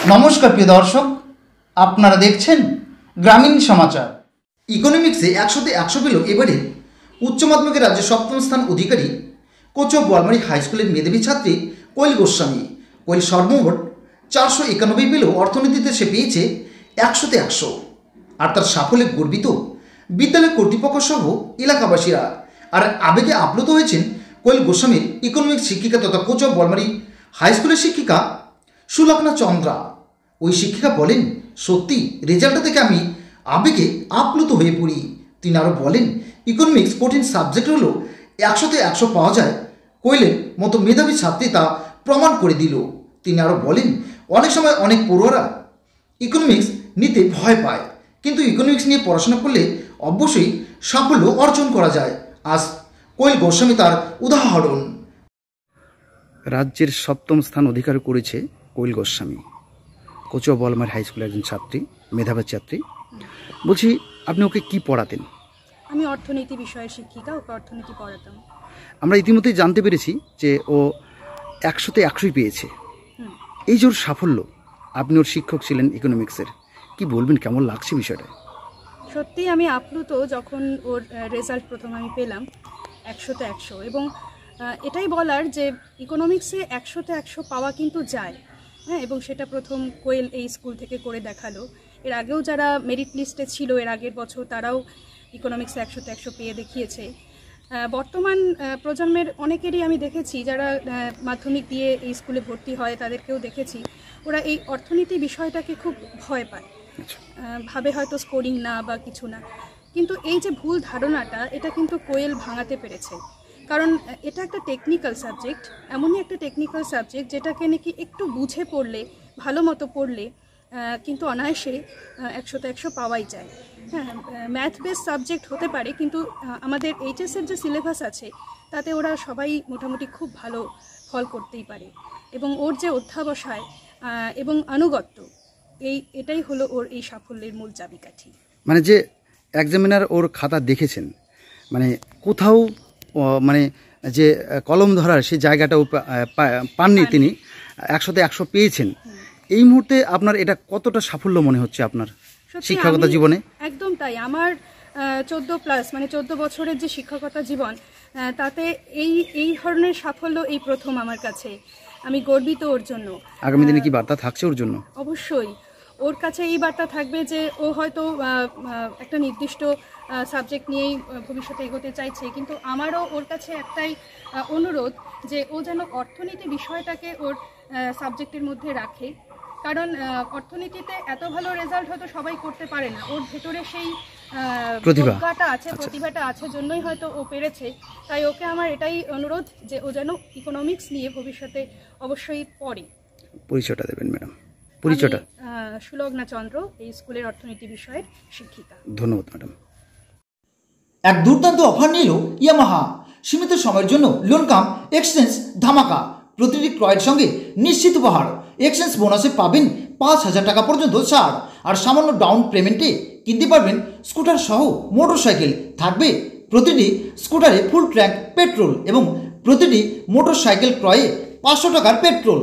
নমস্কার প্রিয় দর্শক, আপনারা দেখছেন গ্রামীণ সমাচার। ইকোনমিক্সে 100তে 100 পেল এবারে উচ্চ মাধ্যমিকে রাজ্যের সপ্তম স্থান অধিকারী কোচো বোয়ালমারি হাই স্কুলের মেধাবী ছাত্রী কোয়েল গোস্বামী। কোয়েল সর্বমোট 491 পেল, অর্থনীতিতে সে পেয়েছে 100তে 100। আর তার সাফল্যে গর্বিত বিদ্যালয় কর্তৃপক্ষ সহ এলাকাবাসীরা। আর আবেগে আপ্লুত হয়েছেন কোয়েল গোস্বামীর ইকোনমিক্স শিক্ষিকা তথা কোচো বোয়ালমারি হাই স্কুলের শিক্ষিকা সুলগ্না চন্দ্রা। ওই শিক্ষিকা বলেন, সত্যি রেজাল্টটা দেখে আমি আবেগে আপ্লুত হয়ে পড়ি। তিনি আরও বলেন, ইকোনমিক্স কঠিন সাবজেক্ট হলেও 100তে 100 পাওয়া যায়। কোয়েলের মতো মেধাবী ছাত্রী তা প্রমাণ করে দিল। তিনি আরও বলেন, অনেক সময় অনেক পড়ুয়ারা ইকোনমিক্স নিতে ভয় পায়, কিন্তু ইকোনমিক্স নিয়ে পড়াশোনা করলে অবশ্যই সাফল্য অর্জন করা যায়। আজ কোয়েল গোস্বামী তার উদাহরণ। রাজ্যের সপ্তম স্থান অধিকার করেছে কোয়েল গোস্বামী, কোচো বোয়ালমারি হাই স্কুলের একজন ছাত্রী, মেধাবী ছাত্রী। বলছি, আপনি ওকে কি পড়াতেন? আমি অর্থনীতি বিষয়ের শিক্ষিকা, ওকে অর্থনীতি পড়াতাম। আমরা ইতিমধ্যেই জানতে পেরেছি যে ও 100তে 100ই পেয়েছে। এই যে ওর সাফল্য, আপনি ওর শিক্ষক ছিলেন ইকোনমিক্সের, কি বলবেন, কেমন লাগছে বিষয়টা? সত্যিই আমি আপ্লুত যখন ওর রেজাল্ট প্রথম আমি পেলাম 100তে 100। এবং এটাই বলার যে ইকোনমিক্সে 100তে 100 পাওয়া কিন্তু যায়, হ্যাঁ। এবং সেটা প্রথম কোয়েল এই স্কুল থেকে করে দেখালো। এর আগেও যারা মেরিট লিস্টে ছিল এর আগের বছর, তারাও ইকোনমিক্সে 100তে 100 পেয়ে দেখিয়েছে। বর্তমান প্রজন্মের অনেকেরই আমি দেখেছি যারা মাধ্যমিক দিয়ে এই স্কুলে ভর্তি হয়, তাদেরকেও দেখেছি ওরা এই অর্থনীতি বিষয়টাকে খুব ভয় পায়, ভাবে হয়তো স্কোরিং না বা কিছু না। কিন্তু এই যে ভুল ধারণাটা, এটা কিন্তু কোয়েল ভাঙাতে পেরেছে। কারণ এটা একটা টেকনিক্যাল সাবজেক্ট, এমনই একটা টেকনিক্যাল সাবজেক্ট যেটাকে নাকি একটু বুঝে পড়লে, ভালো মতো পড়লে কিন্তু অনায়াসে 100তে 100 পাওয়াই যায়। হ্যাঁ, ম্যাথ বেস সাবজেক্ট হতে পারে, কিন্তু আমাদের এইচএসের যে সিলেবাস আছে তাতে ওরা সবাই মোটামুটি খুব ভালো ফল করতেই পারে। এবং ওর যে অধ্যাবসায় এবং আনুগত্য, এটাই হলো ওর এই সাফল্যের মূল চাবিকাঠি। মানে যে এক্সামিনার ওর খাতা দেখেছেন, মানে কোথাও মানে যে কলম ধরার সেই জায়গাটাও পাননি, তিনি 100তে 100 পেয়েছেন। এই মুহূর্তে আপনার এটা কতটা সাফল্য মনে হচ্ছে আপনার শিক্ষকতা জীবনে? একদম তাই। আমার 14+ মানে 14 বছরের যে শিক্ষকতা জীবন, তাতে এই ধরনের সাফল্য এই প্রথম আমার কাছে। আমি গর্বিত ওর জন্য। আগামী দিনে কি বার্তা থাকছে ওর জন্য? অবশ্যই ওর কাছে এই বার্তা থাকবে যে ও হয়তো একটা নির্দিষ্ট সাবজেক্ট নিয়েই ভবিষ্যতে এগোতে চাইছে, কিন্তু আমারও ওর কাছে একটাই অনুরোধ যে ও যেন অর্থনীতি বিষয়টাকে ওর সাবজেক্টের মধ্যে রাখে। কারণ অর্থনীতিতে এত ভালো রেজাল্ট হয়তো সবাই করতে পারে না, ওর ভেতরে সেই প্রতিভাটা আছে, প্রতিভাটা আছে জন্যই হয়তো ও পেরেছে। তাই ওকে আমার এটাই অনুরোধ যে ও যেন ইকোনমিক্স নিয়ে ভবিষ্যতে অবশ্যই পড়ে। পরিচয়টা দেবেন ম্যাডাম? পরিচয়টা? সুলগ্না চন্দ্র, এই স্কুলের অর্থনীতি বিষয়ের শিক্ষিকা। ধন্যবাদ ম্যাডাম। এক দুর্দান্ত অফার নিল ইয়ামাহা। সীমিত সময়ের জন্য লোন কাম এক্সচেঞ্জ ধামাকা। প্রতিটি ক্রয়ের সঙ্গে নিশ্চিত উপহার। এক্সচেঞ্জ বোনাসে পাবেন 5,000 টাকা পর্যন্ত ছাড়। আর সামান্য ডাউন পেমেন্টে কিনতে পারবেন স্কুটার সহ মোটরসাইকেল। থাকবে প্রতিটি স্কুটারে ফুল ট্যাঙ্ক পেট্রোল এবং প্রতিটি মোটরসাইকেল ক্রয়ে 500 টাকার পেট্রোল।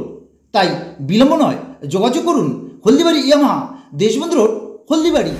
তাই বিলম্ব নয়, যোগাযোগ করুন হলদিবাড়ি ইয়ামাহা, দেশবন্ধু রোড, হলদিবাড়ি।